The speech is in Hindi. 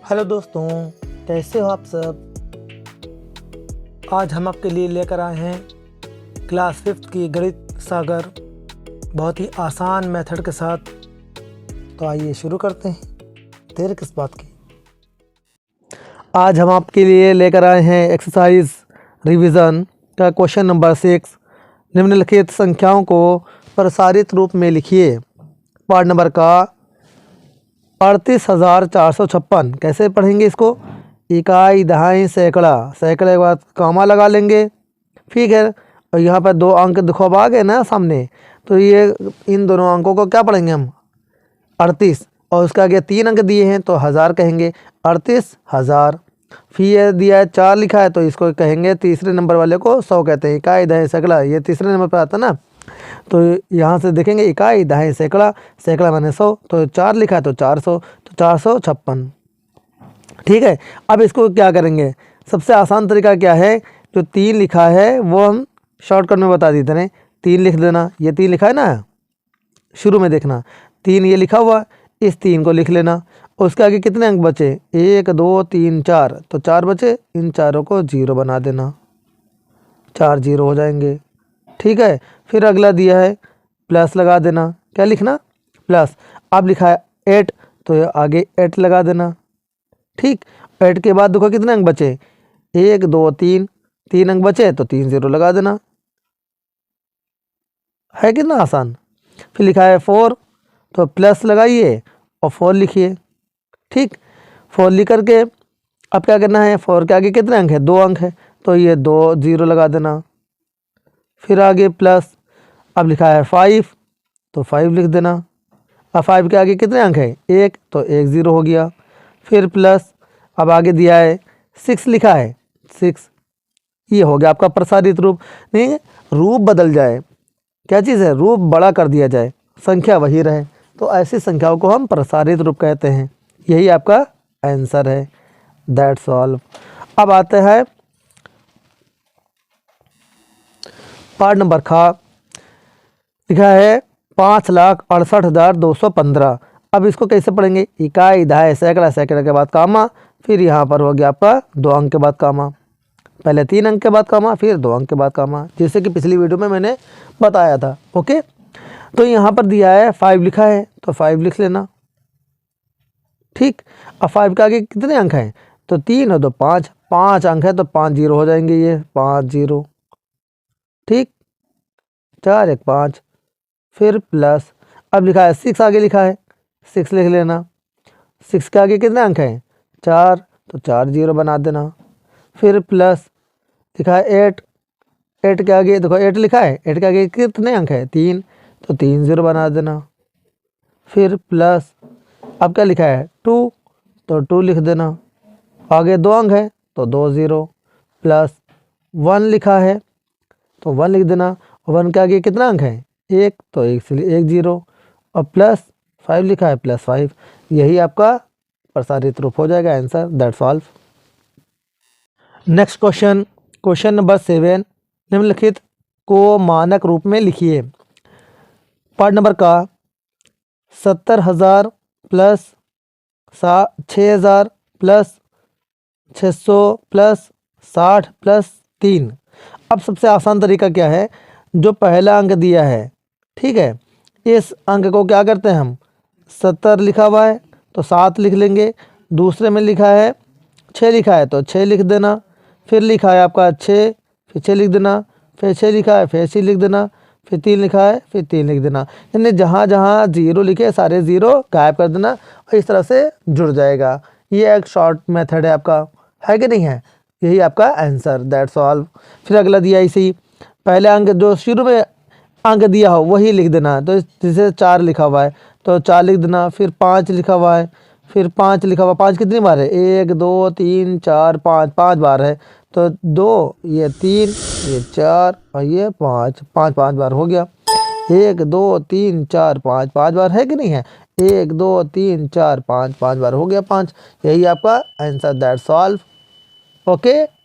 हेलो दोस्तों, कैसे हो आप सब। आज हम आपके लिए लेकर आए हैं क्लास 5th की गणित सागर बहुत ही आसान मेथड के साथ। तो आइए शुरू करते हैं, देर किस बात की। आज हम आपके लिए लेकर आए हैं एक्सरसाइज रिवीजन का क्वेश्चन नंबर 6। निम्नलिखित संख्याओं को प्रसारित रूप में लिखिए। पार्ट नंबर का 38,456। कैसे पढ़ेंगे इसको? इकाई, दहाई, सैकड़ा। सैकड़े के बाद कामा लगा लेंगे, ठीक है। और यहाँ पर दो अंक देखो अब आ गए ना सामने, तो ये इन दोनों अंकों को क्या पढ़ेंगे हम? 38, और उसके आगे 3 अंक दिए हैं तो 1000 कहेंगे, 38,000। फिर ये दिया है 4 लिखा है तो इसको कहेंगे, तीसरे नंबर वाले को 100 कहते हैं। इकाई, दहाई, सैकड़ा ये तीसरे नंबर पर आता है ना। तो यहाँ से देखेंगे इकाई, दहाई, सैकड़ा। सैकड़ा माने 100, तो 4 लिखा है तो 400, तो 456, ठीक है। अब इसको क्या करेंगे? सबसे आसान तरीका क्या है? जो 3 लिखा है वो हम शॉर्टकट में बता देते हैं। 3 लिख देना, ये 3 लिखा है ना, शुरू में देखना 3 ये लिखा हुआ, इस 3 को लिख लेना। उसके आगे कितने अंक बचे? 1 2 3 4, तो 4 बचे, इन चारों को 0 बना देना, 4 0 हो जाएंगे, ठीक है। फिर अगला दिया है प्लस लगा देना। क्या लिखना? प्लस। अब लिखा है 8, तो आगे 8 लगा देना, ठीक। 8 के बाद देखो कितने अंक बचे? 1 2 3, 3 अंक बचे तो 3 0 लगा देना, है कितना आसान। फिर लिखा है 4, तो प्लस लगाइए और 4 लिखिए, ठीक। 4 लिख करके अब क्या करना है? 4 के आगे कितने अंक है? 2 अंक है, तो ये 2 0 लगा देना। फिर आगे प्लस। अब लिखा है 5, तो 5 लिख देना। अब 5 के आगे कितने अंक है? 1, तो 1 0 हो गया। फिर प्लस। अब आगे दिया है 6 लिखा है, 6, ये हो गया आपका प्रसारित रूप। नहीं, रूप बदल जाए, क्या चीज़ है? रूप बड़ा कर दिया जाए, संख्या वही रहे, तो ऐसी संख्याओं को हम प्रसारित रूप कहते हैं। यही आपका आंसर है, दैट्स ऑल। अब आते हैं पार्ट नंबर खा। लिखा है 5,68,215। अब इसको कैसे पढ़ेंगे? इकाई, दहाई, सैकड़ा। सैकड़ा के बाद कामा, फिर यहाँ पर हो गया आपका 2 अंक के बाद कामा। पहले 3 अंक के बाद कामा, फिर 2 अंक के बाद कामा, जैसे कि पिछली वीडियो में मैंने बताया था, ओके। तो यहाँ पर दिया है 5 लिखा है, तो 5 लिख लेना, ठीक। अब 5 के आगे कितने अंक हैं? तो 3 और 2 5, 5 अंक है तो 5 0 हो जाएंगे, ये 5 0, ठीक। 4 1 5, फिर प्लस। अब लिखा है 6, आगे लिखा है 6 लिख लेना। 6 के आगे कितने अंक हैं? 4, तो 4 0 बना देना। फिर प्लस। लिखा है 8, 8 के आगे देखो 8 लिखा है, 8 के आगे कितने अंक है? 3, तो 3 0 बना देना। फिर प्लस। अब क्या लिखा है? 2, तो 2 लिख देना। आगे 2 अंक है तो 2 0, प्लस 1 लिखा है तो 1 लिख देना। 1 के आगे कितना अंक है? 1, तो 1 से 1 0, और प्लस 5 लिखा है, प्लस 5। यही आपका प्रसारित रूप हो जाएगा, answer, that's all. Next question, question number 7। निम्नलिखित को मानक रूप में लिखिए। पार्ट नंबर का 70,000 प्लस 6,000 प्लस 600 प्लस 60 प्लस 3। अब सबसे आसान तरीका क्या है? जो पहला अंक दिया है, ठीक है, इस अंक को क्या करते हैं हम? 70 लिखा हुआ है तो 7 लिख लेंगे। दूसरे में लिखा है 6 लिखा है तो 6 लिख देना। फिर लिखा है आपका 6, फिर 6 लिख देना। फिर 6 लिखा है, फिर 6 लिख देना। फिर 3 लिखा है, फिर 3 लिख देना। यानी जहाँ जहाँ 0 लिखे सारे 0 गायब कर देना, और इस तरह से जुड़ जाएगा। ये एक शॉर्ट मेथड है आपका, है कि नहीं है? यही आपका आंसर, दैट्स ऑल। फिर अगला दिया इसी पहले अंक जो शुरू में अंक दिया हो वही लिख देना। तो जैसे 4 लिखा हुआ है तो 4 लिख देना। फिर 5 लिखा हुआ है, फिर 5 लिखा हुआ। 5 कितनी बार है? 1 2 3 4 5, 5 बार है। तो 2, ये 3, ये 4 और ये 5, 5 5 बार हो गया। 1 2 3 4 5, 5 बार है कि नहीं है? 1 2 3 4 5, 5 बार हो गया 5। यही आपका आंसर, दैट्स ऑल, ओके।